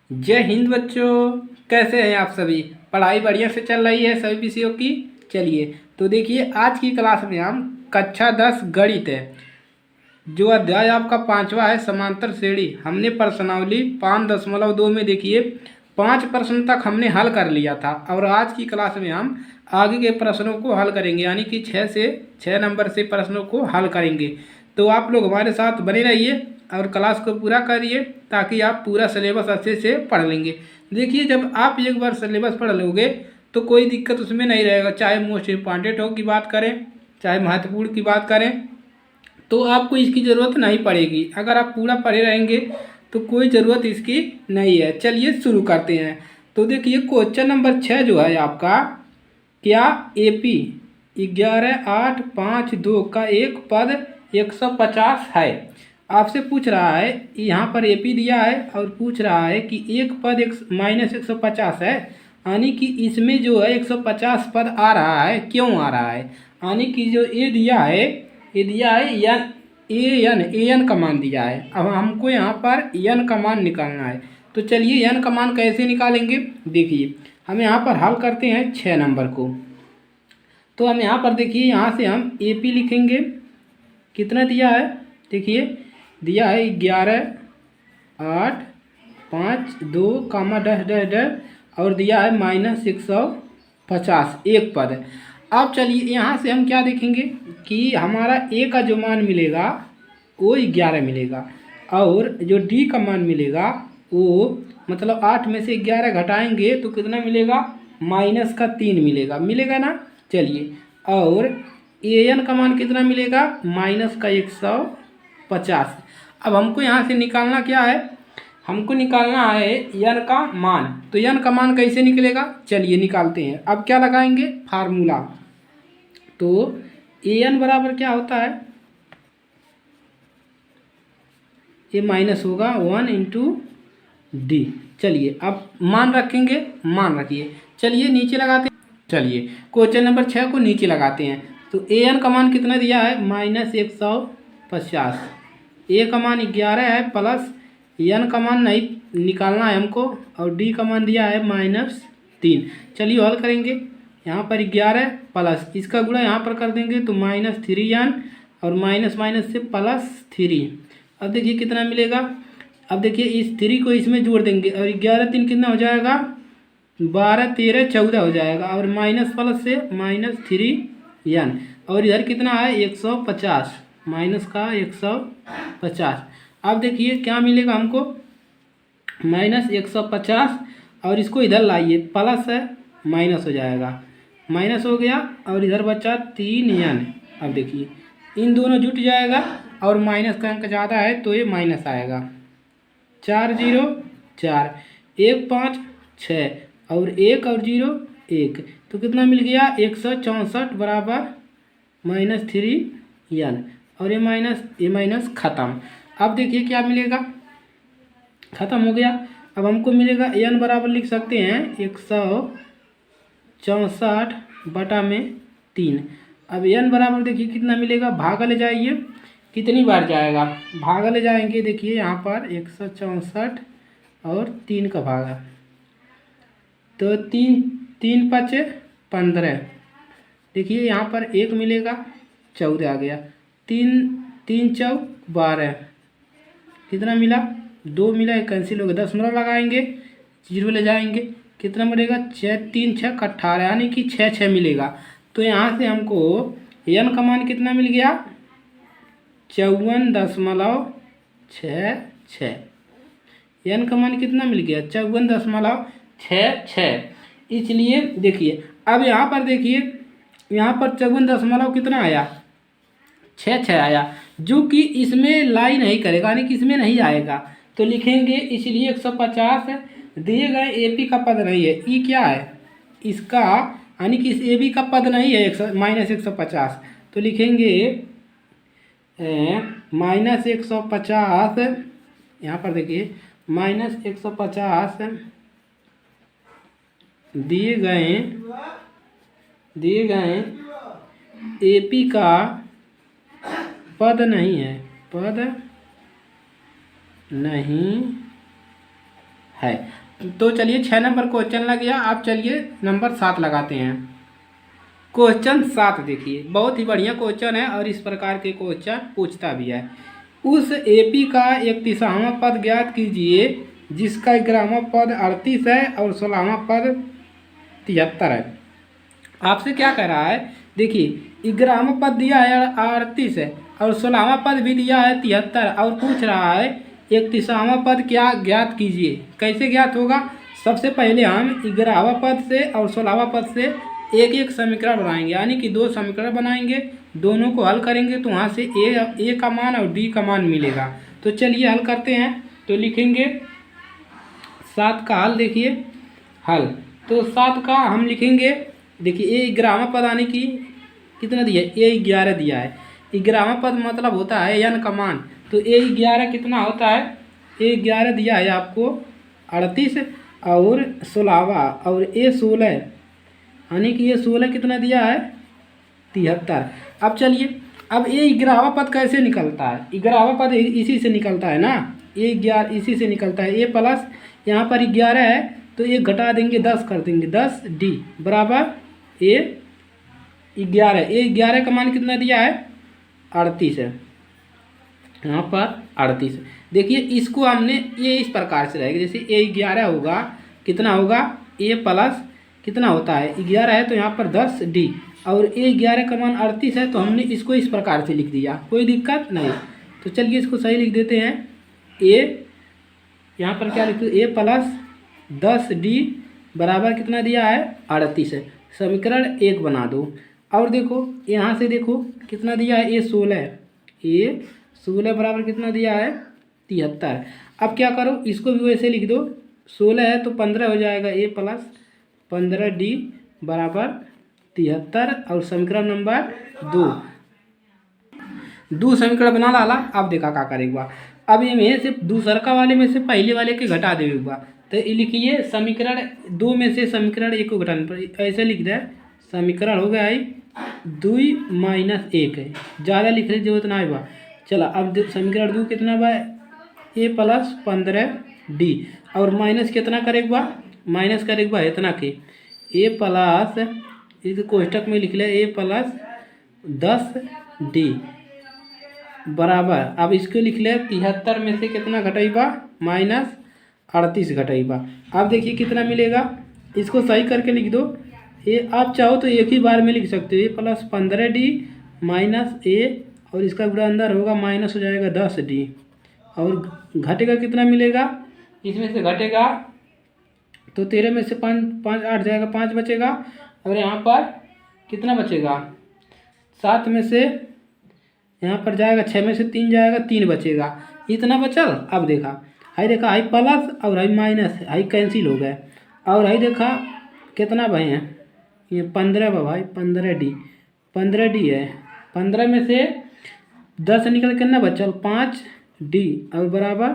जय हिंद बच्चों, कैसे हैं आप सभी। पढ़ाई बढ़िया से चल रही है सभी विषयों की। चलिए तो देखिए, आज की क्लास में हम कक्षा 10 गणित है, जो अध्याय आपका 5वां है, समांतर श्रेणी। हमने प्रश्नावली 5.2 में देखिए 5 प्रश्न तक हमने हल कर लिया था, और आज की क्लास में हम आगे के प्रश्नों को हल करेंगे, यानी कि 6 नंबर से प्रश्नों को हल करेंगे। तो आप लोग हमारे साथ बने रहिए और क्लास को पूरा करिए, ताकि आप पूरा सिलेबस अच्छे से पढ़ लेंगे। देखिए, जब आप एक बार सिलेबस पढ़ लोगे तो कोई दिक्कत उसमें नहीं रहेगा, चाहे मोस्ट इम्पॉर्टेंट हो की बात करें, चाहे महत्वपूर्ण की बात करें, तो आपको इसकी ज़रूरत नहीं पड़ेगी। अगर आप पूरा पढ़े रहेंगे तो कोई ज़रूरत इसकी नहीं है। चलिए शुरू करते हैं। तो देखिए, क्वेश्चन नंबर 6 जो है आपका, क्या AP 11,852 का एक पद 150 है। आपसे पूछ रहा है, यहाँ पर AP दिया है और पूछ रहा है कि एक पद -150 है, यानी कि इसमें जो है 150 पद आ रहा है, क्यों आ रहा है। यानी कि जो ये दिया है, ये दिया है एन का मान दिया है। अब हमको यहाँ पर एन का मान निकालना है। तो चलिए एन का मान कैसे निकालेंगे, देखिए हम यहाँ पर हल करते हैं 6 नंबर को। तो हम यहाँ पर देखिए, यहाँ से हम AP लिखेंगे। कितना दिया है, देखिए दिया है 11,852 कामा डैश डैश डैश, और दिया है -150 एक पद है। अब चलिए यहाँ से हम क्या देखेंगे कि हमारा A का जो मान मिलेगा वो 11 मिलेगा, और जो D का मान मिलेगा वो मतलब 8 में से 11 घटाएंगे तो कितना मिलेगा, -3 मिलेगा, मिलेगा ना। चलिए, और AN का मान कितना मिलेगा, -150। अब हमको यहाँ से निकालना क्या है, हमको निकालना है n का मान। तो n का मान कैसे निकलेगा, चलिए निकालते हैं। अब क्या लगाएंगे, फार्मूला। तो an बराबर क्या होता है, ये माइनस होगा 1 × D। चलिए अब मान रखेंगे, मान रखिए। चलिए नीचे लगाते हैं। चलिए क्वेश्चन नंबर 6 को नीचे लगाते हैं। तो an का मान कितना दिया है, -150। A का मान 11 है, प्लस n का मान नहीं निकालना है हमको, और D का मान दिया है -3। चलिए हल करेंगे। यहाँ पर 11 प्लस इसका गुणा यहाँ पर कर देंगे तो -3n, और माइनस माइनस से +3। अब देखिए कितना मिलेगा। अब देखिए इस 3 को इसमें जोड़ देंगे, और 11 3 कितना हो जाएगा, 12 13 14 हो जाएगा, और माइनस प्लस से -3n, और इधर कितना है 150, माइनस का 150। अब देखिए क्या मिलेगा हमको, -150, और इसको इधर लाइए, प्लस है माइनस हो जाएगा, माइनस हो गया, और इधर बचा 3n। अब देखिए इन दोनों जुट जाएगा, और माइनस का अंक ज़्यादा है तो ये माइनस आएगा। 4 0 4, 1 5 6, और 1 और 0 1, तो कितना मिल गया, 164 बराबर -3n, और ये माइनस ख़त्म। अब देखिए क्या मिलेगा, ख़त्म हो गया। अब हमको मिलेगा n बराबर लिख सकते हैं 164/3। अब n बराबर देखिए कितना मिलेगा, भागा ले जाइए, कितनी बार जाएगा, भागा ले जाएंगे। देखिए यहाँ पर 164 और 3 का भागा, तो 3 3 5 15। देखिए यहाँ पर 1 मिलेगा, 14 आ गया, 3 3 4 12, कितना मिला, 2 मिला, एक कैंसिल हो गया, दशमलव लगाएंगे, 0 ले जाएंगे, कितना मिलेगा, 6 3 6 18, यानी कि 6 6 मिलेगा। तो यहाँ से हमको n का मान कितना मिल गया, 54.66। n का मान कितना मिल गया, 54.66। इसलिए देखिए, अब यहाँ पर देखिए, यहाँ पर 54 कितना आया, 6 6 आया, जो कि इसमें लाई नहीं करेगा, यानी कि इसमें नहीं आएगा। तो लिखेंगे, इसलिए 150 दिए गए AP का पद नहीं है। ई क्या है इसका, यानी कि इस AB का पद नहीं है -150। तो लिखेंगे -150, यहाँ पर देखिए -150 दिए गए AP का पद नहीं है, पद नहीं है। तो चलिए 6 नंबर क्वेश्चन लग गया। अब चलिए नंबर 7 लगाते हैं। क्वेश्चन 7 देखिए, बहुत ही बढ़िया क्वेश्चन है और इस प्रकार के क्वेश्चन पूछता भी है। उस एपी का 31वां पद ज्ञात कीजिए जिसका 11वां पद 38 है और 16वां पद 73 है। आपसे क्या कह रहा है, देखिए 11वां पद दिया है 38 है और 16वां पद भी दिया है 73 और पूछ रहा है 31वां पद क्या ज्ञात कीजिए। कैसे ज्ञात होगा, सबसे पहले हम 11वां पद से और 16वां पद से एक एक समीकरण बनाएंगे, यानी कि 2 समीकरण बनाएंगे, दोनों को हल करेंगे तो वहाँ से ए का मान और डी का मान मिलेगा। तो चलिए हल करते हैं। तो लिखेंगे 7 का हल, देखिए हल। तो 7 का हम लिखेंगे, देखिए ए 11वां पद आने की कितना दिया है, ए 11 दिया है। 11वां पद मतलब होता है n का मान, तो ए 11 कितना होता है, ए 11 दिया है आपको 38 और 16वां और ए 16, यानी कि ये 16 कितना दिया है 73। अब चलिए, अब ये 11वां पद कैसे निकलता है, 11वां पद इसी से निकलता है ना, ये 11 इसी से निकलता है। ए प्लस यहाँ पर 11 है तो ये घटा देंगे 10 कर देंगे, 10 डी बराबर ए 11। ए 11 का मान कितना दिया है 38 है, यहाँ पर 38। देखिए इसको हमने ये इस प्रकार से रहेगा, जैसे ए 11 होगा कितना होगा, ए प्लस कितना होता है 11 है तो यहाँ पर 10 डी और ए 11 का मान 38 है तो हमने इसको इस प्रकार से लिख दिया, कोई दिक्कत नहीं। तो चलिए इसको सही लिख देते हैं। ए यहाँ पर क्या लिखते, ए प्लस 10 डी बराबर कितना दिया है 38 है। समीकरण 1 बना दो। और देखो यहाँ से देखो कितना दिया है, ए 16 बराबर कितना दिया है 73। अब क्या करो, इसको भी वैसे लिख दो, 16 है तो 15 हो जाएगा, ए प्लस 15 डी बराबर 73 और समीकरण नंबर 2 समीकरण बना डाला। अब देखा क्या करेगा, अब ये में से दूसरका वाले में से पहले वाले के घटा देगा। तो ये लिखिए समीकरण 2 में से समीकरण 1 को घटाने पर ऐसे लिख दे, समीकरण हो गया है 2 - 1 है, ज़्यादा लिखने की जरूरत ना है। चलो अब समीकरण 2 कितना बा, ए प्लस 15 डी और माइनस कितना करेगा, माइनस करेगा इतना के ए प्लस, इस कोष्टक में लिख ले ए प्लस 10 डी बराबर, अब इसको लिख ले 73 में से कितना घटाइबा -38 घटाइबा। अब देखिए कितना मिलेगा, इसको सही करके लिख दो। ये आप चाहो तो एक ही बार में लिख सकते हो, ए प्लस 15 डी माइनस ए और इसका गुणा अंदर होगा माइनस हो जाएगा 10 डी और घटेगा कितना मिलेगा, इसमें से घटेगा तो 13 में से 5 8 जाएगा, 5 बचेगा और यहाँ पर कितना बचेगा, 7 में से यहाँ पर जाएगा, 6 में से 3 जाएगा, 3 बचेगा, इतना बचल। अब देखा हाई प्लस और हाई माइनस, हाई कैंसिल हो गए और हाई देखा कितना भाई हैं, ये 15 भाई 15 डी है। 15 में से 10 निकल के ना बचल 5 डी और बराबर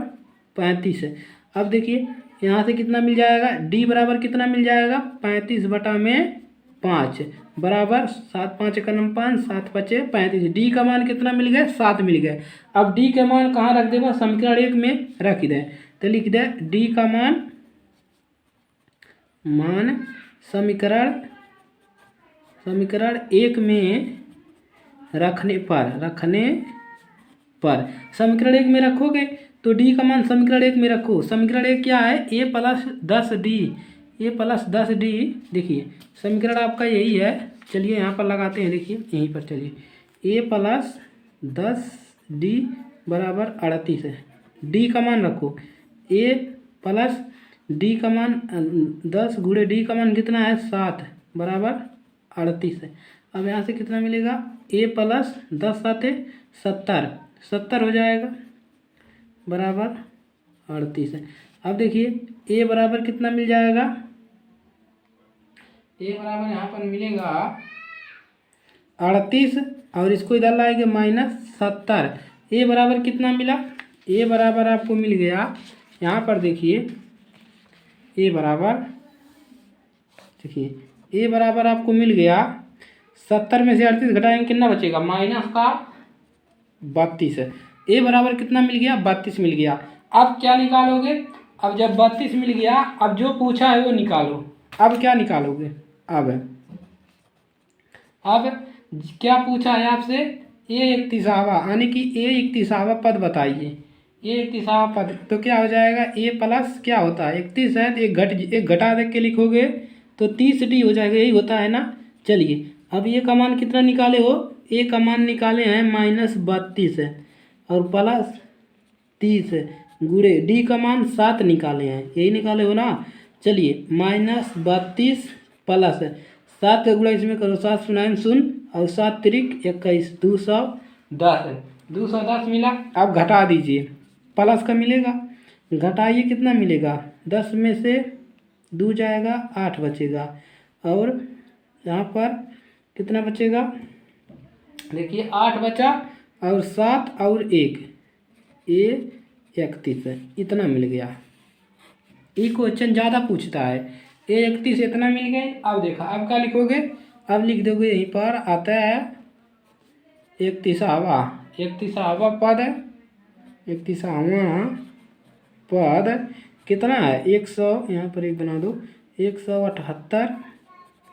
35 है। अब देखिए यहाँ से कितना मिल जाएगा, डी बराबर कितना मिल जाएगा 35/5 बराबर 7 5 का 5 7 5 35। डी का मान कितना मिल गया 7 मिल गए। अब डी का मान कहाँ रख देगा, समीकरण 1 में रख दे, तो लिख दे डी का मान समीकरण 1 में रखने पर समीकरण 1 में रखोगे तो डी का मान समीकरण 1 में रखो। समीकरण 1 क्या है, ए प्लस 10 डी, देखिए समीकरण आपका यही है। चलिए यहाँ पर लगाते हैं, देखिए यहीं पर, चलिए ए प्लस 10 डी बराबर 38 है। डी का मान रखो, ए प्लस डी का मान 10 गुणे डी का मान कितना है 7 बराबर 38 है। अब यहाँ से कितना मिलेगा, ए प्लस 10 7 70 हो जाएगा बराबर 38 है। अब देखिए ए बराबर कितना मिल जाएगा, ए बराबर यहाँ पर मिलेगा 38 और इसको इधर लाएंगे -70। ए बराबर कितना मिला, ए बराबर आपको मिल गया यहाँ पर, देखिए ए बराबर, देखिए ए बराबर आपको मिल गया 70 में से 38 घटाएंगे कितना बचेगा -32 है। ए बराबर कितना मिल गया 32 मिल गया। अब क्या निकालोगे, अब जब 32 मिल गया, अब जो पूछा है वो निकालो। अब क्या निकालोगे? अब क्या पूछा है आपसे? ए 31वां, यानी कि ए 31वां पद बताइए। ए 31वां पद तो क्या हो जाएगा? ए प्लस क्या होता है? 31 है तो एक घटा दे के लिखोगे तो 30D हो जाएगा, यही होता है ना। चलिए अब ए का मान कितना निकाले हो? ए का मान निकाले हैं -32 है और प्लस 30 है, गुणे डी का मान 7 निकाले हैं, यही निकाले हो ना। चलिए -32 प्लस 7 का गुणा इसमें करो, 7 9 शून्य और 7 त्रिक 21, 210 है। 210 मिला। अब घटा दीजिए, प्लस का मिलेगा, घटाइए कितना मिलेगा? 10 में से 2 जाएगा, 8 बचेगा और यहाँ पर कितना बचेगा? देखिए 8 बचा और 7 और 1, ये 31 है, इतना मिल गया। ये क्वेश्चन ज़्यादा पूछता है। ये 31 इतना मिल गए। अब देखा, अब क्या लिखोगे? अब लिख दोगे यहीं पर आता है 31वां पद है। 31वां पद कितना है? 100, यहाँ पर एक बना दो, 178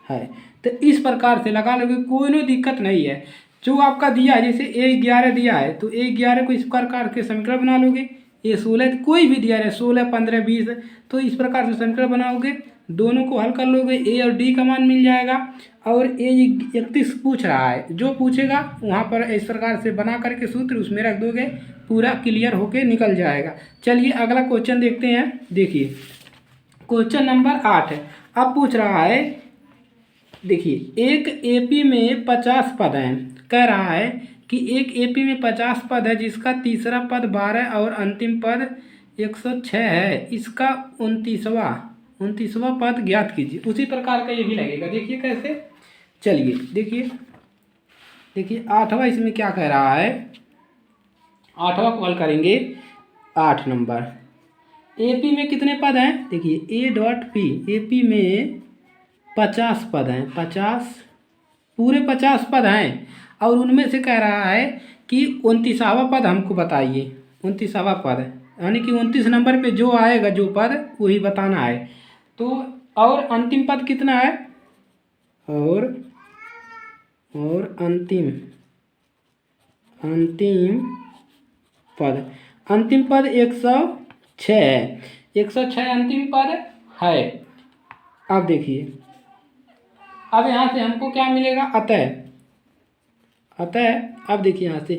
है। तो इस प्रकार से लगा लोगे, कोई दिक्कत नहीं है। जो आपका दिया है, जैसे A11 दिया है तो A11 को इस प्रकार के समीकरण बना लोगे। A16 कोई भी दिया है, 16 15 20, तो इस प्रकार से समीकरण बनाओगे, दोनों को हल कर लोगे, ए और डी का मान मिल जाएगा। और A31 पूछ रहा है, जो पूछेगा वहाँ पर इस प्रकार से बना करके सूत्र उसमें रख दोगे, पूरा क्लियर होके निकल जाएगा। चलिए अगला क्वेश्चन देखते हैं। देखिए क्वेश्चन नंबर 8 है। अब पूछ रहा है, देखिए एक एपी में 50 पद हैं। कह रहा है कि एक एपी में 50 पद है, जिसका तीसरा पद 12 और अंतिम पद 106 है। इसका 29वां पद ज्ञात कीजिए। उसी प्रकार का ये भी लगेगा। देखिए कैसे, चलिए देखिए 8वां इसमें क्या कह रहा है? 8वां को हल करेंगे। 8 नंबर एपी में कितने पद हैं? देखिए A.P एपी में 50 पद हैं, 50 पूरे 50 पद हैं और उनमें से कह रहा है कि 29वां पद हमको बताइए। 29वां पद यानी कि 29 नंबर पे जो आएगा जो पद वही बताना है। तो और अंतिम पद कितना है? और अंतिम पद 106 है। 106 अंतिम पद है। अब देखिए, अब यहाँ से हमको क्या मिलेगा? अतः अब देखिए यहाँ से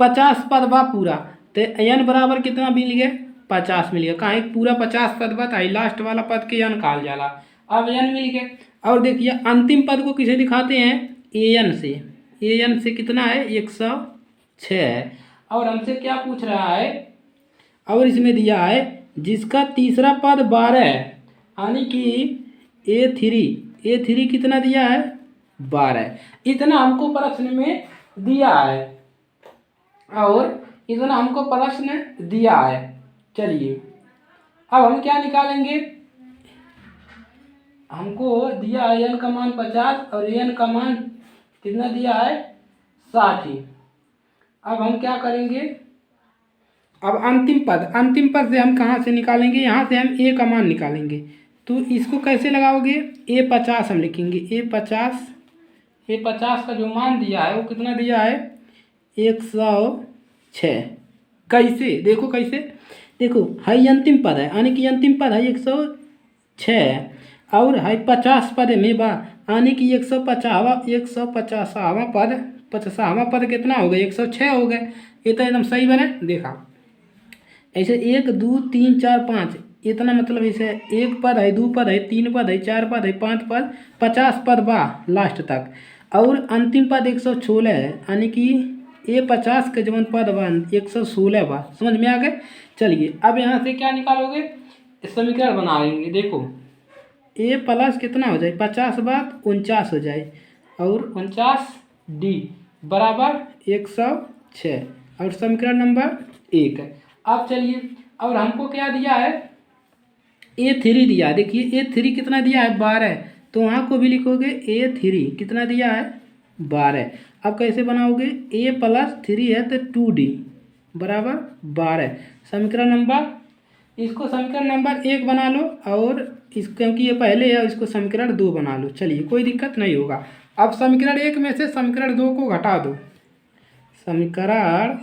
50 पद बा पूरा, तो n बराबर कितना मिल गया? 50 मिल गया। कहाँ पूरा 50 पद बताई, लास्ट वाला पद के n काल जाला। अब n मिल गया। और देखिए अंतिम पद को किसे दिखाते हैं? an से कितना है? 106 है। और हमसे क्या पूछ रहा है? और इसमें दिया है जिसका तीसरा पद 12 है, यानी कि A3 कितना दिया है? 12। इतना हमको प्रश्न में दिया है चलिए अब हम क्या निकालेंगे? हमको दिया है n का मान 50 और n का मान कितना दिया है? 60। अब हम क्या करेंगे? अब अंतिम पद से हम कहाँ से निकालेंगे? यहाँ से हम a का मान निकालेंगे। तो इसको कैसे लगाओगे? A50 हम लिखेंगे। A50 का जो मान दिया है वो कितना दिया है? 106। कैसे देखो, कैसे देखो, हाई अंतिम पद है, यानी कि अंतिम पद है 106 और हाई 50 पद में बा, यानी कि 150वां पद 50वां पद कितना हो गया? 106 हो गए। ये तो एकदम सही बने। देखा ऐसे 1 2 3 4 5 इतना, मतलब ऐसे 1 पद है, 2 पद है, 3 पद है, 4 पद है, 5 पद, 50 पद बा लास्ट तक। और अंतिम पद 116 है, यानी कि A50 के जवन पद बा 116 बा। समझ में आ गए? चलिए अब यहाँ से क्या निकालोगे? समीकरण बना लेंगे। देखो A प्लस कितना हो जाए? 50 बात 49 हो जाए और 49D बराबर 106 और समीकरण नंबर 1 है। अब चलिए, और हमको क्या दिया है? A3 दिया। देखिए A3 कितना दिया है? 12। तो वहाँ को भी लिखोगे A3 कितना दिया है? 12। अब कैसे बनाओगे? A प्लस 3 है तो 2D बराबर 12, समीकरण नंबर इसको समीकरण नंबर 1 बना लो, और क्योंकि ये पहले है इसको समीकरण 2 बना लो। चलिए कोई दिक्कत नहीं होगा। अब समीकरण 1 में से समीकरण 2 को घटा दो। समीकरण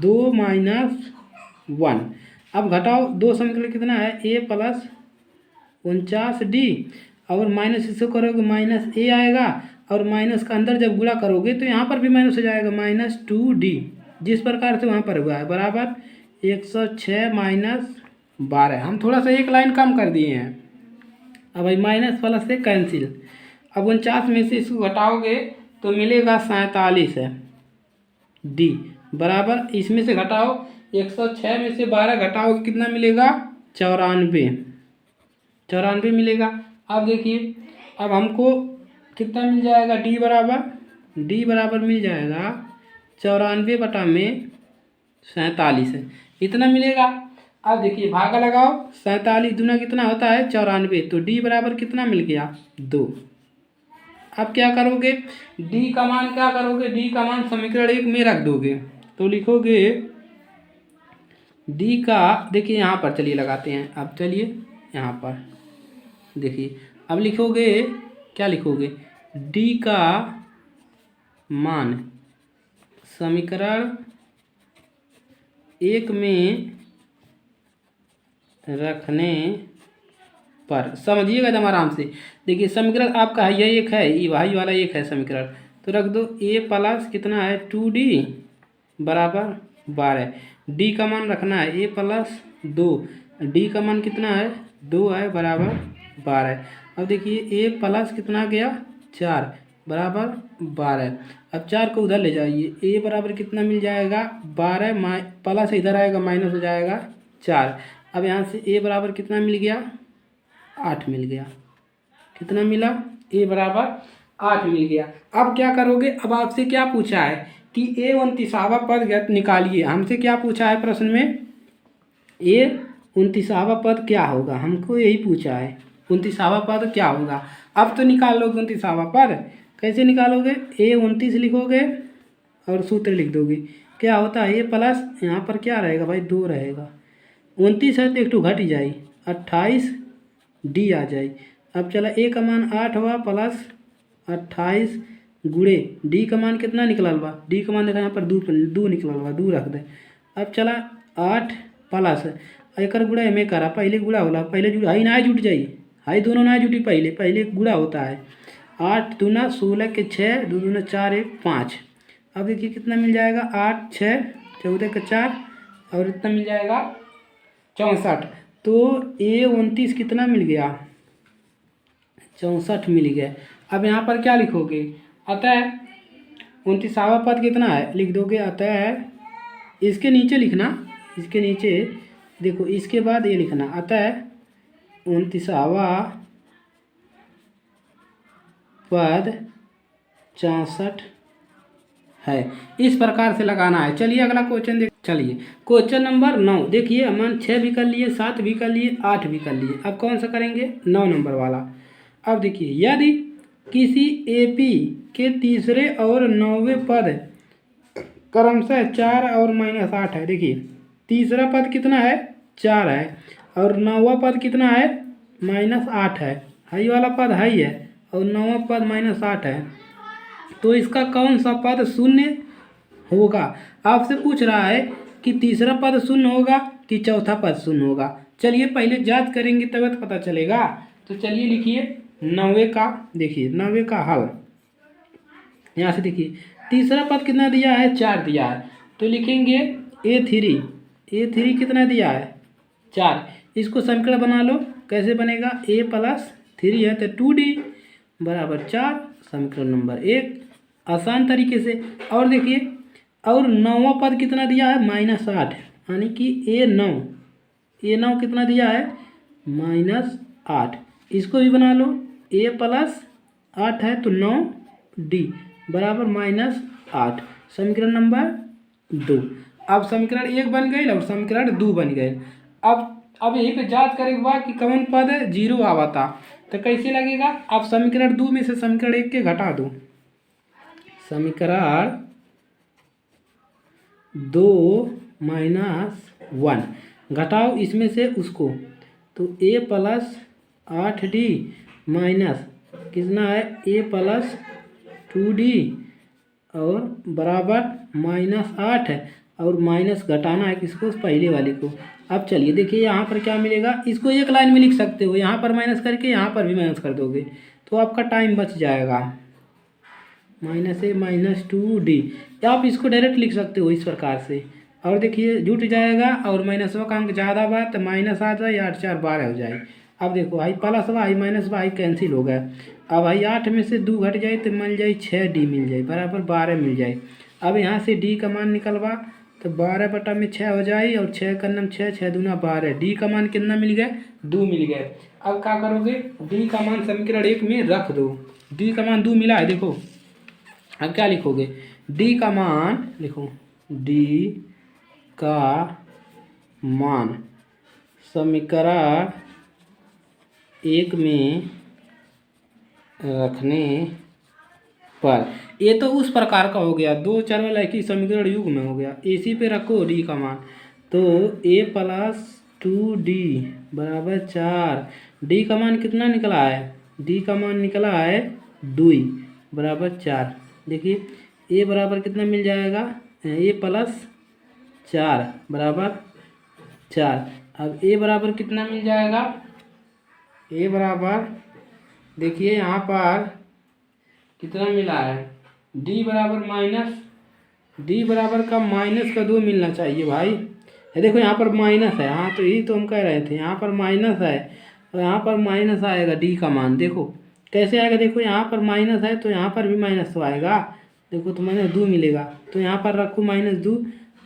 2 माइनस 1। अब घटाओ, दो समीकरण कितना है, ए प्लस 49D, और माइनस इसको करोगे माइनस ए आएगा, और माइनस का अंदर जब गुणा करोगे तो यहाँ पर भी माइनस हो जाएगा -2D, जिस प्रकार से वहाँ पर हुआ है, बराबर 106 माइनस 12। हम थोड़ा सा एक लाइन कम कर दिए हैं। अब भाई माइनस प्लस से कैंसिल। अब 49 में से इसको घटाओगे तो मिलेगा 47 है डी, बराबर इसमें से घटाओ 106 में से 12 घटाओगे कितना मिलेगा, 94 मिलेगा। अब देखिए, अब हमको कितना मिल जाएगा, डी बराबर मिल जाएगा 94 में 47 है, इतना मिलेगा। अब देखिए भागा लगाओ, 47 दूना कितना होता है 94, तो डी बराबर कितना मिल गया 2। अब क्या करोगे, डी का मान क्या करोगे, डी का मान समीकरण 1 में रख दोगे, तो लिखोगे डी का, देखिए यहाँ पर चलिए लगाते हैं। अब चलिए यहाँ पर देखिए, अब लिखोगे क्या लिखोगे, डी का मान समीकरण 1 में रखने पर, समझिएगा एकदम आराम से। देखिए समीकरण आपका है ये एक है, ये भाई वाला एक है समीकरण, तो रख दो ए प्लस कितना है 2D बराबर 12। डी का मान रखना है ए प्लस 2, डी का मान कितना है 2 है, बराबर 12। अब देखिए ए प्लस कितना गया 4 बराबर 12। अब 4 को उधर ले जाइए, ए बराबर कितना मिल जाएगा 12, प्लस इधर आएगा माइनस हो जाएगा 4। अब यहाँ से ए बराबर कितना मिल गया 8 मिल गया, कितना मिला, ए बराबर 8 मिल गया। अब क्या करोगे, अब आपसे क्या पूछा है कि ए 29वां पद निकालिए। हमसे क्या पूछा है प्रश्न में, ए 29वां पद क्या होगा, हमको यही पूछा है 29वां पद क्या होगा। अब तो निकाल लोगे 29वां पद, कैसे निकालोगे, ए 29 लिखोगे और सूत्र लिख दोगे, क्या होता है ए प्लस यहाँ पर क्या रहेगा भाई 2 रहेगा, 29 है तो एक तो घट ही जाए, 28 डी आ जाए। अब चला ए का मान 8 हुआ प्लस 28 गुणे डी का मान कितना निकलल बा, डी का मान देखा यहाँ पर 2 निकलल बा, 2 रख दे। अब चला 8 प्लस एक गुड़ा एम करा, पहले गुड़ा होला, पहले जुड़ हाई ना जुट जाई, हाई दोनों ना जुटी, पहले गुड़ा होता है। 8 दूना 16 के 6, 2 दूना 4 1 5। अब देखिए कितना मिल जाएगा 8 6 14 के 4, और इतना मिल जाएगा 64। तो ए 29 कितना मिल गया 64 मिल गया। अब यहाँ पर क्या लिखोगे, अतः 29वां पद कितना है लिख दोगे, अतः इसके नीचे लिखना, इसके नीचे देखो, इसके बाद ये लिखना, अतः 29वां पद 64 है, इस प्रकार से लगाना है। चलिए अगला क्वेश्चन देख, चलिए क्वेश्चन नंबर 9 देखिए, हम 6 भी कर लिए, 7 भी कर लिए, 8 भी कर लिए। अब कौन सा करेंगे 9 नंबर वाला। अब देखिए, यदि किसी एपी के तीसरे और 9वें पद क्रमशः 4 और -8 है। देखिए तीसरा पद कितना है 4 है, और 9वां पद कितना है -8 है, हाई वाला पद हाई है और 9वां पद -8 है, तो इसका कौन सा पद शून्य होगा। आपसे पूछ रहा है कि तीसरा पद शून्य होगा कि चौथा पद शून्य होगा। चलिए पहले जांच करेंगे तब तो पता चलेगा। तो चलिए लिखिए 9वें का, देखिए 9वें का हल, यहाँ से देखिए तीसरा पद कितना दिया है 4 दिया है, तो लिखेंगे A3 कितना दिया है 4। इसको समीकरण बना लो, कैसे बनेगा, A प्लस 3 है तो 2D बराबर 4, समीकरण नंबर 1 आसान तरीके से। और देखिए, और 9वां पद कितना दिया है -8, यानी कि A9 कितना दिया है -8। इसको भी बना लो, A प्लस 8 है तो 9D बराबर -8, समीकरण नंबर 2। अब समीकरण 1 बन गई और समीकरण 2 बन गए। अब यहीं पे जांच करेगा कि कौन पद 0 आवा था, तो कैसे लगेगा। अब समीकरण 2 में से समीकरण 1 के घटा दो, समीकरण 2 - 1, घटाओ इसमें से उसको, तो a प्लस 8d माइनस कितना है a प्लस 2d और बराबर -8 है, और माइनस घटाना है किसको, पहले वाले को। अब चलिए देखिए यहाँ पर क्या मिलेगा, इसको एक लाइन में लिख सकते हो, यहाँ पर माइनस करके यहाँ पर भी माइनस कर दोगे तो आपका टाइम बच जाएगा। -2d, या आप इसको डायरेक्ट लिख सकते हो इस प्रकार से। और देखिए जुट जाएगा और माइनसवा का अंक ज़्यादा बा तो माइनस आ जाए, 8 4 12 हो जाए। अब देखो आई प्लस बा आई माइनस बा आई कैंसिल हो गया। अब आई 8 में से 2 घट जाए तो मिल जाए 6d मिल जाए बराबर 12 मिल जाए। अब यहाँ से d का मान निकलवा तो 12/6 हो जाए, और 6 का नाम 6 6 दूना 12, d का मान कितना मिल गया, 2 मिल गया। अब क्या करोगे, d का मान समीकरण 1 में रख दो, d का मान 2 मिला है देखो। अब क्या लिखोगे, d का मान लिखो, d का मान समीकरण 1 में रखने पर, ये तो उस प्रकार का हो गया, 2 चर वाला एक ही समीकरण युग में हो गया। इसी पे रखो d का मान, तो a प्लस 2d बराबर 4, d का मान कितना निकला है, d का मान निकला है 2 बराबर 4। देखिए a बराबर कितना मिल जाएगा, a प्लस 4 बराबर 4। अब a बराबर कितना मिल जाएगा, a बराबर देखिए यहाँ पर कितना मिला है, d बराबर माइनस, d बराबर का -2 मिलना चाहिए भाई। ये देखो यहाँ पर माइनस है, हाँ तो यही तो हम कह रहे थे, यहाँ पर माइनस है और यहाँ पर माइनस आएगा d का मान। देखो कैसे आएगा, देखो यहाँ पर माइनस है तो यहाँ पर भी माइनस तो आएगा, देखो तो -2 मिलेगा, तो यहाँ पर रखो -2,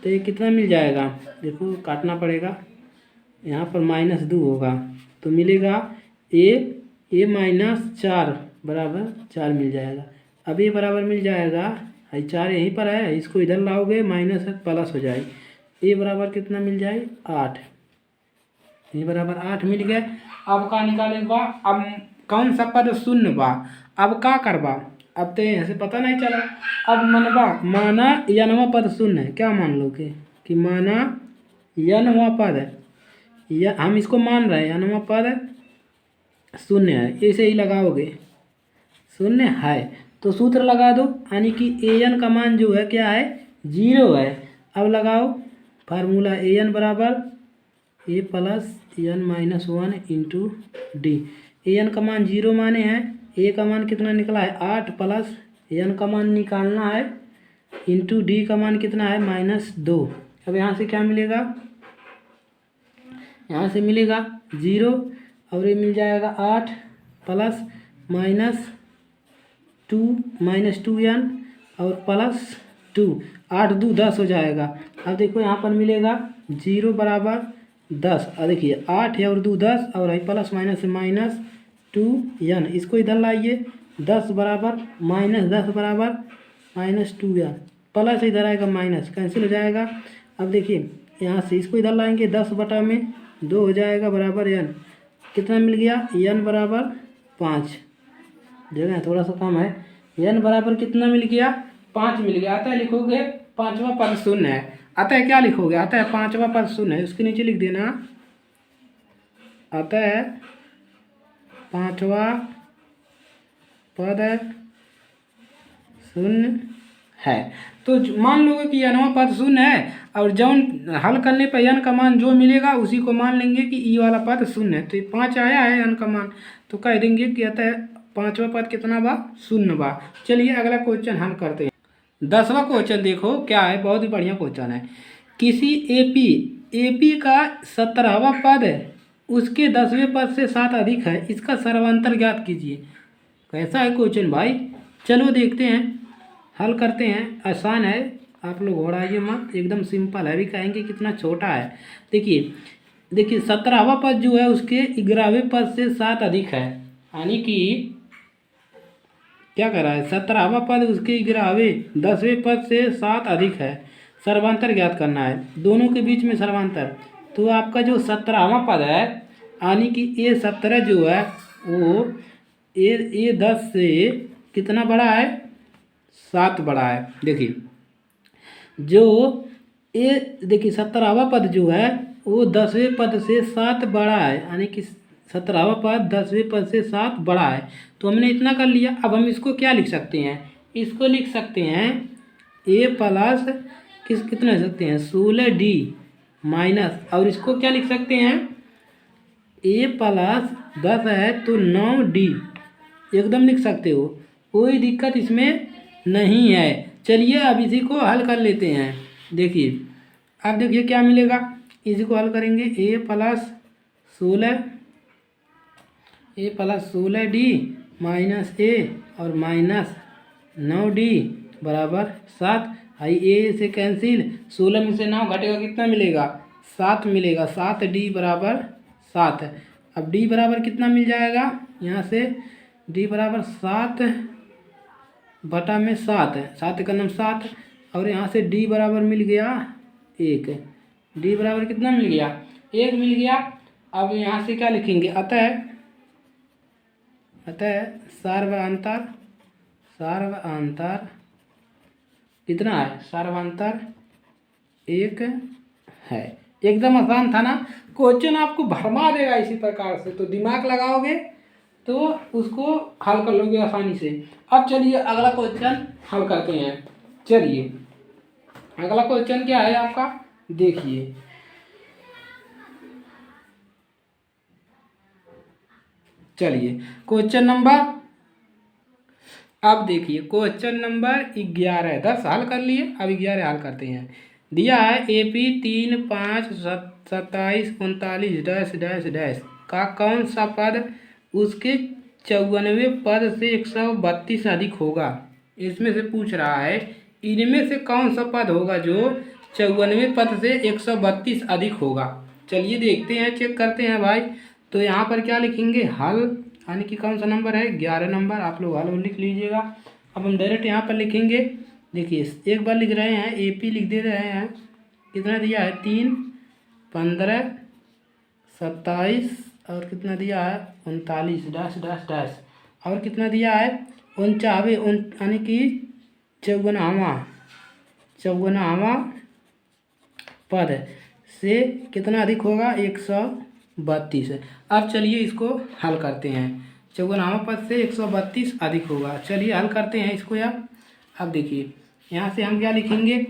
तो ये कितना मिल जाएगा, देखो काटना पड़ेगा, यहाँ पर -2 होगा तो मिलेगा a -4 बराबर 4 मिल जाएगा। अब ये बराबर मिल जाएगा, 4 यहीं पर है, इसको इधर लाओगे माइनस है प्लस हो जाए, a बराबर कितना मिल जाए 8, ये बराबर 8 मिल गया। अब का निकाले बा, अब कौन सा पद शून्य बा, अब का करबा, अब तो ऐसे पता नहीं चला। अब मनबा माना यनवा पद शून्य है, क्या मान लो कि माना यनवा पद है, या हम इसको मान रहे हैं यनवा पद शून्य है, ऐसे ही लगाओगे शून्य है तो सूत्र लगा दो, यानी कि an का मान जो है क्या है 0 है। अब लगाओ फार्मूला, an बराबर a plus n minus 1 into D. an का मान 0 माने हैं, a का मान कितना निकला है 8 प्लस n का मान निकालना है इंटू डी का मान कितना है -2। अब यहाँ से क्या मिलेगा, यहाँ से मिलेगा 0 और ये मिल जाएगा 8 प्लस -2n और प्लस 2, 8 2 10 हो जाएगा। अब देखो यहाँ पर मिलेगा 0 बराबर 10, और देखिए 8 है और 2 10 और है प्लस माइनस -2n, इसको इधर लाइए, 10 बराबर -10 बराबर -2n, प्लस इधर आएगा माइनस, कैंसिल हो जाएगा। अब देखिए यहाँ से इसको इधर लाएंगे, 10/2 हो जाएगा बराबर n, कितना मिल गया n बराबर 5, जगह थोड़ा सा कम है, n बराबर कितना मिल गया 5 मिल गया। अतः लिखोगे पांचवा पद शून्य है, अतः क्या लिखोगे, अतः पांचवा पद शून्य है, उसके नीचे लिख देना अतः पांचवा पद शून्य है। तो मान लोगे कि नवा पद शून्य है, और जौन हल करने पर n का मान जो मिलेगा उसी को मान लेंगे कि ई वाला पद शून्य है। तो 5 आया है n का मान, तो कह देंगे कि अतः पांचवा पद कितना बा, शून्य बा। चलिए अगला क्वेश्चन हल करते हैं। 10वां क्वेश्चन देखो क्या है, बहुत ही बढ़िया क्वेश्चन है। किसी एपी का 17वां पद है, उसके 10वें पद से 7 अधिक है, इसका सर्वांतर ज्ञात कीजिए। कैसा है क्वेश्चन भाई, चलो देखते हैं, हल करते हैं। आसान है, आप लोग घोड़ाइए मत, एकदम सिंपल है, भी कहेंगे कितना छोटा है। देखिए 17वां पद जो है उसके 11वें पद से 7 अधिक है, यानी कि क्या कर रहा है, 17वां पद उसके 11वें 10वें पद से 7 अधिक है, सर्वांतर ज्ञात करना है, दोनों के बीच में सर्वांतर। तो आपका जो 17वां पद है, यानी कि ये 17 जो है वो ये 10 से कितना बड़ा है, 7 बड़ा है। देखिए जो ये देखिए 17वां पद जो है वो 10वें पद से 7 बड़ा है, यानी कि 17वां पद 10वें पद से 7 बड़ा है। तो हमने इतना कर लिया। अब हम इसको क्या लिख सकते हैं, इसको लिख सकते हैं ए प्लस कितना लिख सकते हैं 16D माइनस, और इसको क्या लिख सकते हैं ए प्लस 10 है तो 9D एकदम लिख सकते हो, कोई दिक्कत इसमें नहीं है। चलिए अब इसी को हल कर लेते हैं। देखिए अब देखिए क्या मिलेगा, इसी को हल करेंगे ए प्लस 16D माइनस ए और माइनस 9D बराबर 7। आई ए से कैंसिल, 16 में से 9 घटेगा कितना मिलेगा 7 मिलेगा, 7D बराबर 7। अब D बराबर कितना मिल जाएगा, यहाँ से D बराबर 7 बटा में 7 है, 7 का नाम 7, और यहाँ से D बराबर मिल गया 1। D बराबर कितना मिल गया 1 मिल गया। अब यहाँ से क्या लिखेंगे, अतः सार्वअंतर कितना है, सार्वअंतर 1 है। एकदम आसान था ना, क्वेश्चन आपको भरमा देगा इसी प्रकार से, तो दिमाग लगाओगे तो उसको हल कर लोगे आसानी से। अब चलिए अगला क्वेश्चन हल करते हैं। चलिए अगला क्वेश्चन क्या है आपका, देखिए चलिए क्वेश्चन नंबर, अब देखिए क्वेश्चन नंबर 11, 10 हल कर लिए, अब 11 हल करते हैं। दिया है AP 3, 5, 27, 39 डैश डैश डैश का कौन सा पद उसके 54वें पद से 132 अधिक होगा। इसमें से पूछ रहा है इनमें से कौन सा पद होगा जो 54वें पद से 132 अधिक होगा। चलिए देखते हैं, चेक करते हैं भाई। तो यहाँ पर क्या लिखेंगे, हल, यानी कि कौन सा नंबर है 11 नंबर, आप लोग हल लिख लीजिएगा। अब हम डायरेक्ट यहाँ पर लिखेंगे। देखिए एक बार लिख रहे हैं, AP लिख दे रहे हैं, कितना दिया है 3, 15, 27 और कितना दिया है 39 डैश डैश डैश, और कितना दिया है 49, यानी कि 54वां पद से कितना अधिक होगा 132। अब चलिए इसको हल करते हैं, 54वां पद से 132 अधिक होगा। चलिए हल करते हैं इसको यार। अब देखिए यहाँ से हम क्या लिखेंगे,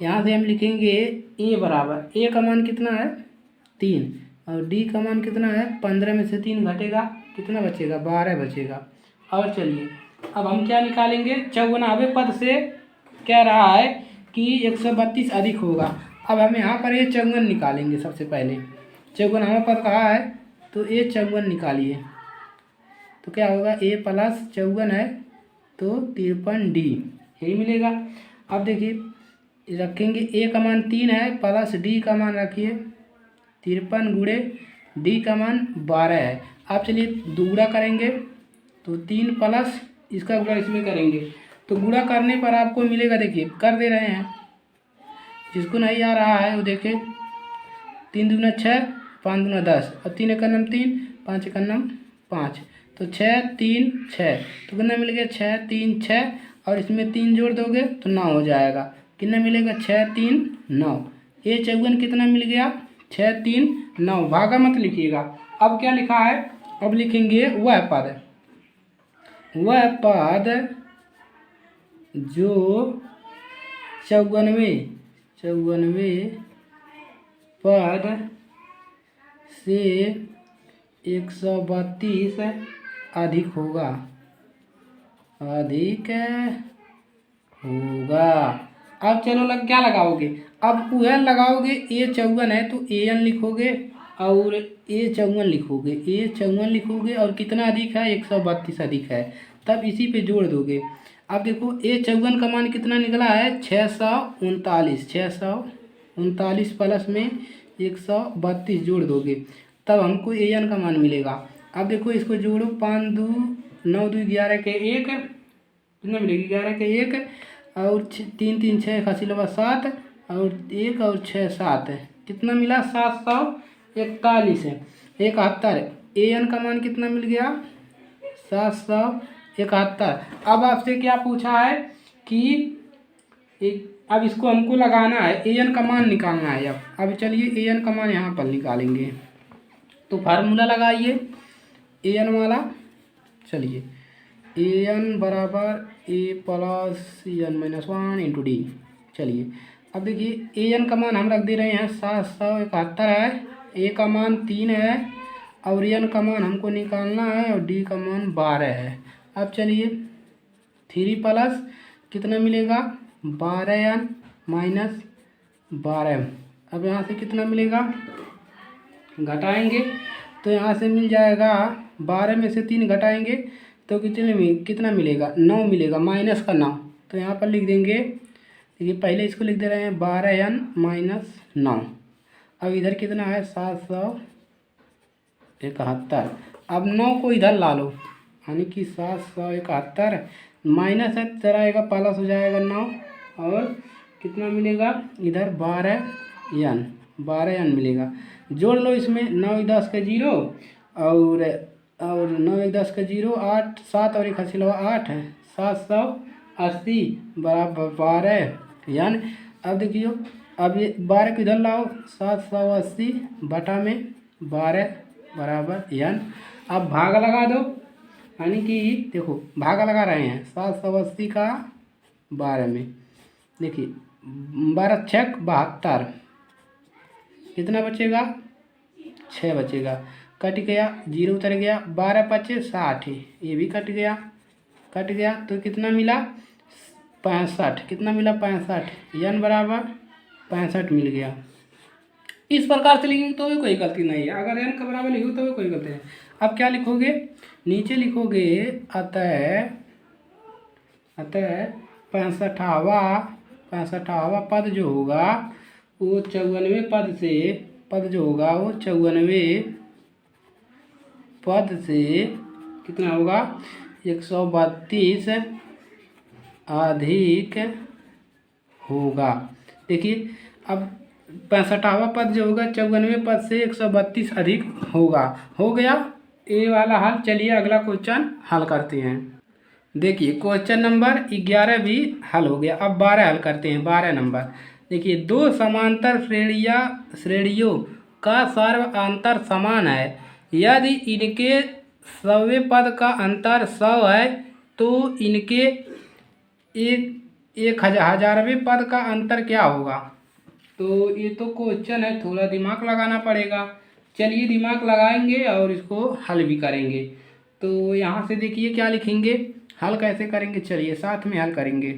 यहाँ से हम लिखेंगे ए बराबर, ए का मान कितना है 3 और डी का मान कितना है 15 में से 3 घटेगा कितना बचेगा 12 बचेगा। और चलिए अब हम क्या निकालेंगे, 54वें पद से कह रहा है कि 132 अधिक होगा। अब हम यहाँ पर ये 54 निकालेंगे। सबसे पहले 54वां पद कहा है तो ये 54 निकालिए, तो क्या होगा ए प्लस 54 है तो 53D यही मिलेगा। अब देखिए रखेंगे ए का मान 3 है प्लस डी का मान रखिए 53 गुणे डी का मान 12 है। आप चलिए दुगुणा करेंगे तो 3 प्लस इसका गुणा इसमें करेंगे तो गुणा करने पर आपको मिलेगा, देखिए कर दे रहे हैं, जिसको नहीं आ रहा है वो देखे, 3 दूना 6, 5 दूना 10 और 3 एक नम 3, 5 एक नम 5, तो 6 3 6 तो कितना मिल गया 6 3 6 और इसमें 3 जोड़ दोगे तो 9 हो जाएगा। कितना मिलेगा 6 3 9। ये 54 कितना मिल गया 6 3 9, भागा मत लिखिएगा। अब क्या लिखा है, अब लिखेंगे वह पद जो 54वें पद से 132 अधिक होगा अब चलो क्या लगाओगे, अब वह लगाओगे ए 54 है तो AN लिखोगे और A54 लिखोगे, A54 लिखोगे और कितना अधिक है 132 अधिक है, तब इसी पे जोड़ दोगे। अब देखो A54 का मान कितना निकला है 639 प्लस में 132 जोड़ दोगे तब हमको AN का मान मिलेगा। अब देखो इसको जोड़ो, 5 2 9 2 11 के 1 कितना मिलेगा 11 के 1 और 3 3 6 खसीलवा 7 और 1 और 6 7 कितना मिला 741 है 71। AN का मान कितना मिल गया 771। अब आपसे क्या पूछा है कि अब इसको हमको लगाना है, ए एन का मान निकालना है। अब चलिए ए एन का मान यहाँ पर निकालेंगे। तो फार्मूला लगाइए ए एन वाला। चलिए ए एन बराबर A plus N minus one into D. चलिए अब देखिए ए एन का मान हम रख दे रहे हैं 771 है, ए का मान 3 है और एन का मान हमको निकालना है और डी का मान 12 है। अब चलिए 3 प्लस कितना मिलेगा 12 एन माइनस 12। अब यहाँ से कितना मिलेगा, घटाएंगे तो यहाँ से मिल जाएगा 12 में से 3 घटाएंगे तो कितना मिलेगा 9 मिलेगा, माइनस का 9। तो यहाँ पर लिख देंगे, देखिए पहले इसको लिख दे रहे हैं 12 एन माइनस 9। अब इधर कितना है 771। अब 9 को इधर ला लो, यानी कि 771 माइनस है तरह आएगा प्लस हो जाएगा 9 और कितना मिलेगा इधर 12 एन मिलेगा। जोड़ लो इसमें 9 10 का 0 और 9 1 10 का 0 8 7 और 1 हासिल हुआ 8 है 780 बराबर 12 एन। अब देखियो अब ये 12 को इधर लाओ 780 बटा में 12 बराबर एन। अब भाग लगा दो, यानी कि देखो भागा लगा रहे हैं 780 का 12 में। देखिए 12 छक 72, कितना बचेगा 6 बचेगा, कट गया 0 उतर गया, 12 पचे 60, ये भी कट गया तो कितना मिला 65। कितना मिला 65, एन बराबर 65 मिल गया। इस प्रकार से लिखेंगे तो भी कोई गलती नहीं है, अगर एन का बराबर लिखो तो भी कोई गलती नहीं। अब क्या लिखोगे, नीचे लिखोगे अतः 65वां पद जो होगा वो 94 पद जो होगा वो 94 पद से कितना होगा 132 अधिक होगा। देखिए अब 65वां पद जो होगा 94 पद से 132 अधिक होगा। हो गया ए वाला हल। चलिए अगला क्वेश्चन हल करते हैं। देखिए क्वेश्चन नंबर 11 भी हल हो गया। अब 12 हल करते हैं। 12 नंबर देखिए, दो समांतर श्रेणियों का सर्वांतर समान है। यदि इनके सवे पद का अंतर 100 है तो इनके एक हजारवें पद का अंतर क्या होगा। तो ये तो क्वेश्चन है, थोड़ा दिमाग लगाना पड़ेगा। चलिए दिमाग लगाएंगे और इसको हल भी करेंगे। तो यहाँ से देखिए क्या लिखेंगे, हल कैसे करेंगे, चलिए साथ में हल करेंगे,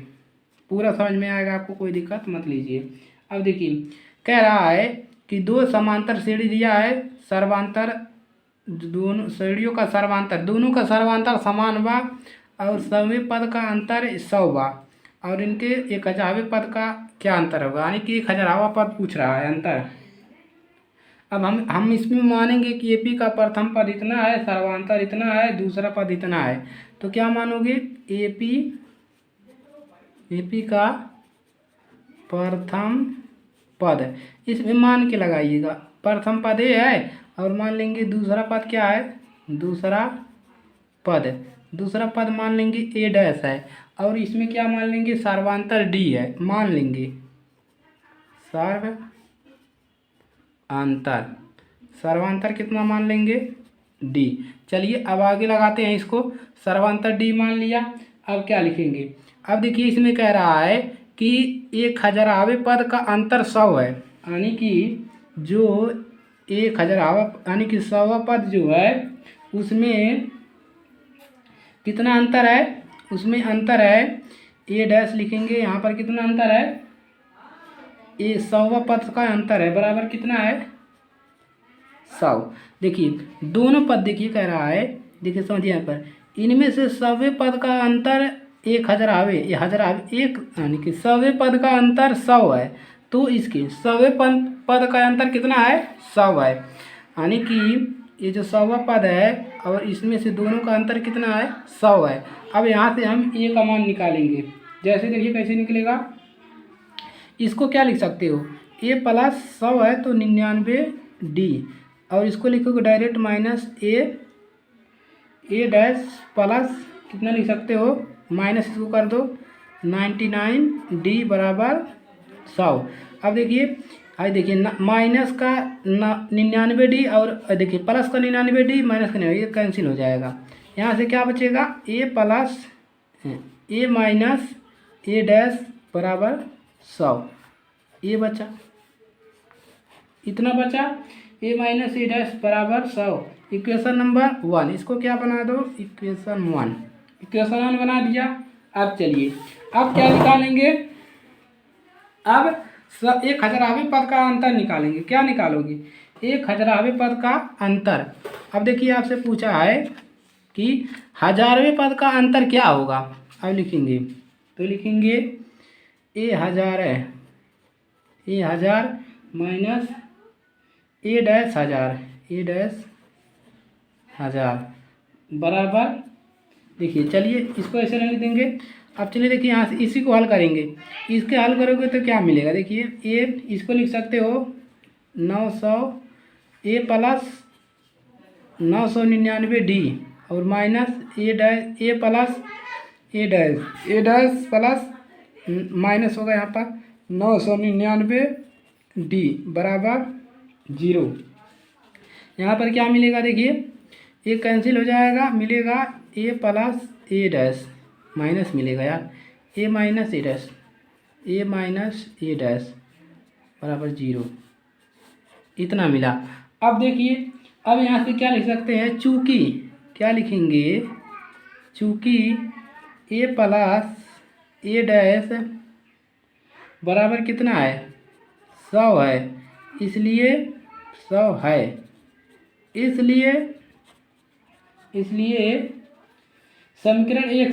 पूरा समझ में आएगा आपको, कोई दिक्कत मत लीजिए। अब देखिए कह रहा है कि दो समांतर श्रेणी दिया है, सर्वांतर दोनों श्रेणियों का सर्वांतर, दोनों का सर्वांतर समान बा और सवें पद का अंतर 100 बा और इनके 1000वें पद का क्या अंतर होगा, यानी कि 1000वां पद पूछ रहा है अंतर। अब हम इसमें मानेंगे कि एपी का प्रथम पद इतना है, सर्वांतर इतना है, दूसरा पद इतना है। तो क्या मानोगे, एपी का प्रथम पद, इसमें मान के लगाइएगा। प्रथम पद ए है और मान लेंगे दूसरा पद क्या है, दूसरा पद मान लेंगे ए डैश है और इसमें क्या मान लेंगे, सर्वांतर डी है, मान लेंगे सर्वांतर कितना मान लेंगे डी। चलिए अब आगे लगाते हैं इसको, सर्वांतर डी मान लिया। अब क्या लिखेंगे, अब देखिए इसमें कह रहा है कि 1000वें पद का अंतर 100 है, यानी कि जो 1000वां यानी कि 100वां पद जो है उसमें कितना अंतर है, उसमें अंतर है ए डैश लिखेंगे, यहाँ पर कितना अंतर है, ये 100वां पद का अंतर है बराबर कितना है 100। देखिए दोनों पद देखिए कह रहा है, देखिए समझिए यहाँ पर, इनमें से 100वें पद का अंतर 1000वें एक यानी कि 100वें पद का अंतर 100 है, तो इसके 100वें पद का अंतर कितना है 100 है, यानी कि ये जो 100वां पद है और इसमें से दोनों का अंतर कितना है 100 है। अब यहाँ से हम ए का मान निकालेंगे, जैसे देखिए कैसे निकलेगा, इसको क्या लिख सकते हो, ए प्लस 100 है तो 99 डी और इसको लिखोगे डायरेक्ट माइनस ए डैश प्लस कितना लिख सकते हो, माइनस इसको कर दो 99 डी बराबर 100। अब देखिए, आज देखिए माइनस का 99D और देखिए प्लस का 99D माइनस का 99, ये कैंसिल हो जाएगा। यहाँ से क्या बचेगा, ए प्लस ए माइनस ए डैश बराबर 100, ये बचा, इतना बचा, ए माइनस ए डैश बराबर 100। इक्वेशन नंबर 1, इसको क्या बना दो, इक्वेशन 1, इक्वेशन 1 बना दिया। अब चलिए, अब क्या निकालेंगे, अब 1000वें पद का अंतर निकालेंगे। क्या निकालोगे, 1000वें पद का अंतर। अब देखिए आपसे पूछा है कि 1000वें पद का अंतर क्या होगा। अब लिखेंगे, तो लिखेंगे ए 1000 है, ए 1000 माइनस ए डैश 1000, ए डैश 1000 बराबर, देखिए चलिए इसको ऐसे रख देंगे। अब चलिए देखिए यहाँ से इसी को हल करेंगे, इसके हल करोगे तो क्या मिलेगा, देखिए ए, इसको लिख सकते हो 900 ए प्लस 999D और माइनस ए डैश ए प्लस ए डैश प्लस माइनस होगा यहाँ पर 999D बराबर 0। यहाँ पर क्या मिलेगा, देखिए ये कैंसिल हो जाएगा, मिलेगा ए प्लस ए डैश माइनस मिलेगा यार, ए माइनस ए डैश, ए माइनस ए डैश बराबर 0, इतना मिला। अब देखिए, अब यहाँ से क्या लिख सकते हैं, चूँकि क्या लिखेंगे, चूँकि ए प्लस ए डैश बराबर कितना है, 100 है, इसलिए 100 है, इसलिए समीकरण 1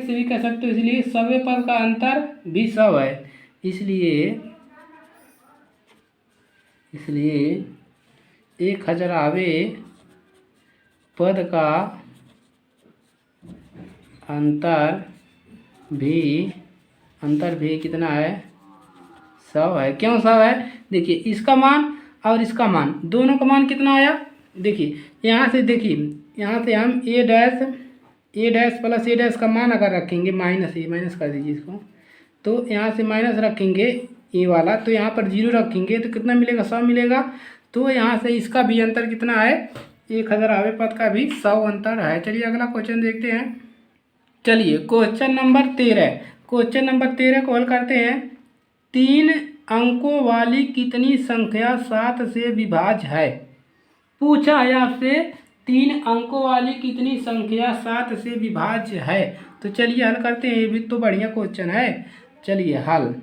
से भी कह सकते हो, इसलिए 100वें पद का अंतर भी 100 है, इसलिए 1000वें पद का अंतर भी कितना है, 100 है। क्यों 100 है, देखिए इसका मान और इसका मान, दोनों का मान कितना आया, देखिए यहाँ से, देखिए यहाँ से हम ए डैश प्लस ए डैश का मान अगर रखेंगे, माइनस कर दीजिए इसको, तो यहाँ से माइनस रखेंगे ए वाला, तो यहाँ पर 0 रखेंगे तो कितना मिलेगा, 100 मिलेगा। तो यहाँ से इसका भी अंतर कितना है, 1000वें पद का भी 100 अंतर है। चलिए अगला क्वेश्चन देखते हैं। चलिए क्वेश्चन नंबर 13 को हल करते हैं। 3 अंकों वाली कितनी संख्या 7 से विभाज्य है, पूछा है आपसे 3 अंकों वाली कितनी संख्या 7 से विभाज्य है। तो चलिए हल करते हैं, ये भी तो बढ़िया क्वेश्चन है। चलिए हल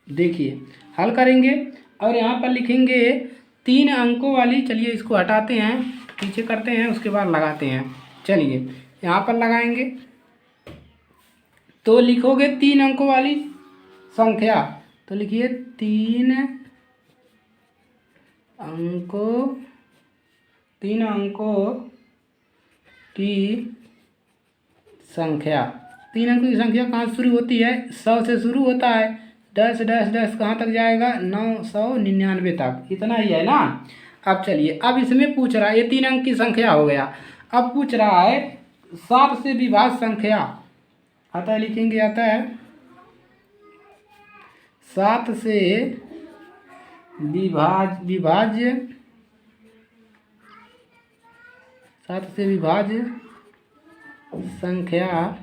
देखिए, हल करेंगे और यहाँ पर लिखेंगे 3 अंकों वाली, चलिए इसको हटाते हैं, पीछे करते हैं, उसके बाद लगाते हैं। चलिए यहाँ पर लगाएंगे, तो लिखोगे 3 अंकों वाली संख्या, तो लिखिए 3 अंकों की संख्या। 3 अंकों की संख्या कहाँ से शुरू होती है, 100 से शुरू होता है, डैश डैश डैश कहाँ तक जाएगा, 999 तक, इतना ही है ना। अब चलिए, अब इसमें पूछ रहा है, ये 3 अंक की संख्या हो गया, अब पूछ रहा है 7 से विभाज्य संख्या। आता है, लिखेंगे, आता है 7 से विभाज्य 7 से विभाज्य संख्या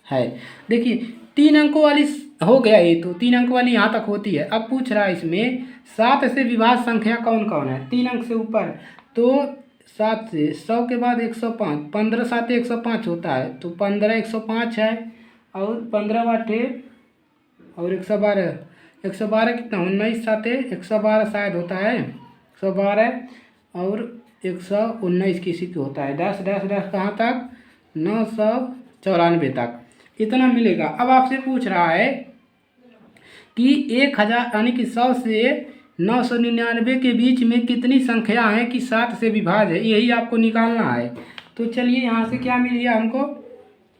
है। देखिए 3 अंकों वाली हो गया, ये तो 3 अंक वाली यहाँ तक होती है। अब पूछ रहा है इसमें 7 से विभाज्य संख्या कौन कौन है, 3 अंक से ऊपर, तो 7 से 100 के बाद 105, 15 7 105 होता है, तो 15 105 है, और 15 बाटे और 112 कितना, 19 7 112 शायद होता है, 112 और 119 किसी की होता है, डैश डैश डैश कहाँ तक, 994 तक, इतना मिलेगा। अब आपसे पूछ रहा है कि 1000 यानी कि 100 से 999 के बीच में कितनी संख्या है कि 7 से विभाज्य है, यही आपको निकालना है। तो चलिए यहाँ से क्या मिल गया हमको,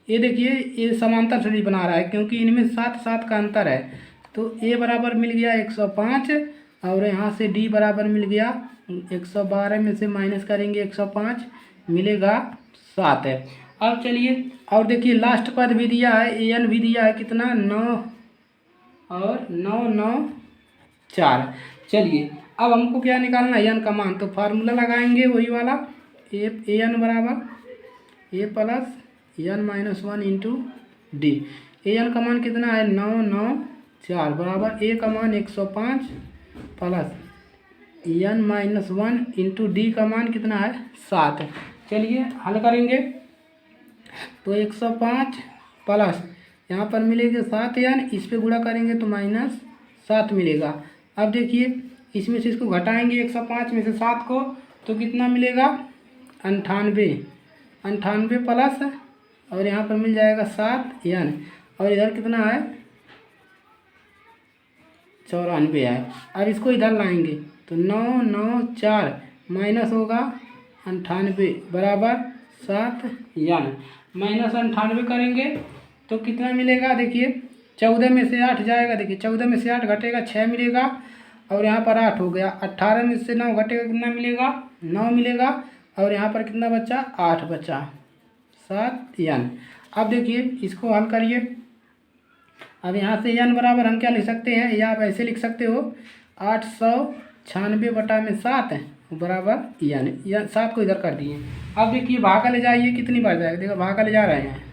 ये देखिए ये समांतर सदिश बना रहा है, क्योंकि इनमें 7 7 का अंतर है, तो ए बराबर मिल गया 105, और यहाँ से डी बराबर मिल गया 112 में से माइनस करेंगे 105, मिलेगा 7 है। अब चलिए और देखिए लास्ट पद भी दिया है, an भी दिया है कितना 9 और 9 9 4। चलिए अब हमको क्या निकालना है n का मान, तो फार्मूला लगाएंगे वही वाला an बराबर a plus n minus 1 into D. an का मान कितना है 9 9 4 बराबर a का मान 105 plus n minus 1 into D का मान कितना है 7। चलिए हल करेंगे तो 105 प्लस यहाँ पर मिलेगा 7n, इस पे गुणा करेंगे तो माइनस 7 मिलेगा। अब देखिए इसमें से इसको घटाएंगे 105 में से 7 को तो कितना मिलेगा 98 प्लस और यहाँ पर मिल जाएगा 7n और इधर कितना है 94 है। अब इसको इधर लाएंगे तो 9 9 4 माइनस होगा 98 बराबर 7n। माइनस 98 करेंगे तो कितना मिलेगा, देखिए 14 में से 8 जाएगा, देखिए 14 में से 8 घटेगा 6 मिलेगा और यहाँ पर 8 हो गया। 18 में से 9 घटेगा कितना मिलेगा 9 मिलेगा और यहाँ पर कितना बचा 8 बचा 7n। अब देखिए इसको हल करिए। अब यहाँ से n बराबर हम क्या लिख सकते हैं, या आप ऐसे लिख सकते हो 896 बटा में 7 बराबर n, 7 को इधर कर दिए। अब देखिए भागा ले जाइए कितनी बार जाएगा, देखो भागा ले जा रहे हैं,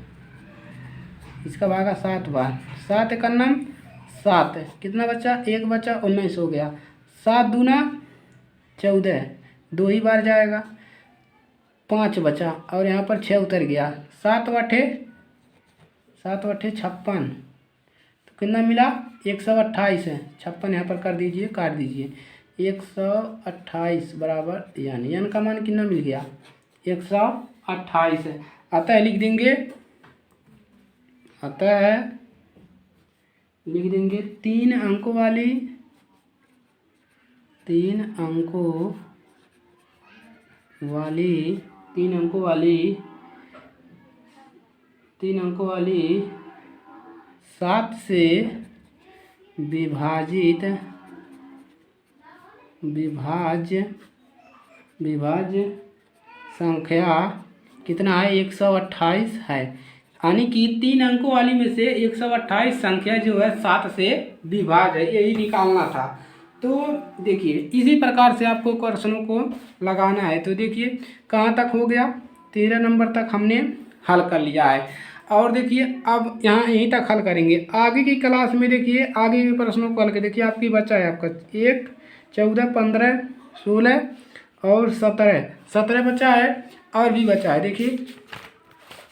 इसका भागा 7 बार, 7 का नाम 7 कितना बचा 1 बचा 19 हो गया। 7 दूना 14 2 ही बार जाएगा, 5 बचा और यहाँ पर 6 उतर गया। 7 बटे 56 तो कितना मिला 128 है। 56 यहाँ पर कर दीजिए, काट दीजिए, 128 बराबर n का मान कितना मिल गया 128 है। अतः लिख देंगे, अतः लिख देंगे 3 अंकों वाली 3 अंकों वाली 7 से विभाज्य संख्या कितना है 128 है। यानी कि 3 अंकों वाली में से 128 संख्या जो है 7 से विभाज्य है, यही निकालना था। तो देखिए इसी प्रकार से आपको क्वेश्चनों को लगाना है। तो देखिए कहाँ तक हो गया, 13 नंबर तक हमने हल कर लिया है। और देखिए अब यहाँ यहीं तक हल करेंगे, आगे की क्लास में देखिए आगे के प्रश्नों को हल के देखिए आपकी बचा है आपका 1 14 15 16 और 17 बचा है और भी बचा है, देखिए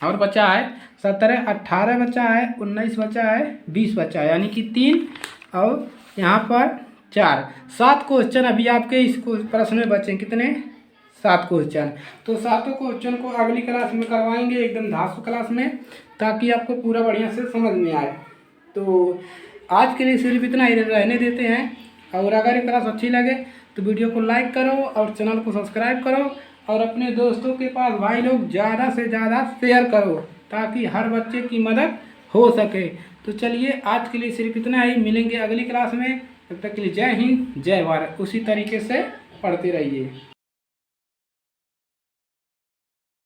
और बचा है 17 18 बचा है 19 बचा है 20 बचा है, यानी कि 3 और यहाँ पर 4 7 क्वेश्चन अभी आपके इस प्रश्न में बचे कितने 7 क्वेश्चन। तो 7 क्वेश्चन को अगली क्लास में करवाएंगे एकदम धांसू क्लास में, ताकि आपको पूरा बढ़िया से समझ में आए। तो आज के लिए सिर्फ इतना ही रहने देते हैं, और अगर ये क्लास अच्छी लगे तो वीडियो को लाइक करो और चैनल को सब्सक्राइब करो और अपने दोस्तों के पास भाई लोग ज़्यादा से ज़्यादा शेयर करो, ताकि हर बच्चे की मदद हो सके। तो चलिए आज के लिए सिर्फ इतना ही, मिलेंगे अगली क्लास में। तब तक के लिए जय हिंद जय भारत। उसी तरीके से पढ़ते रहिए।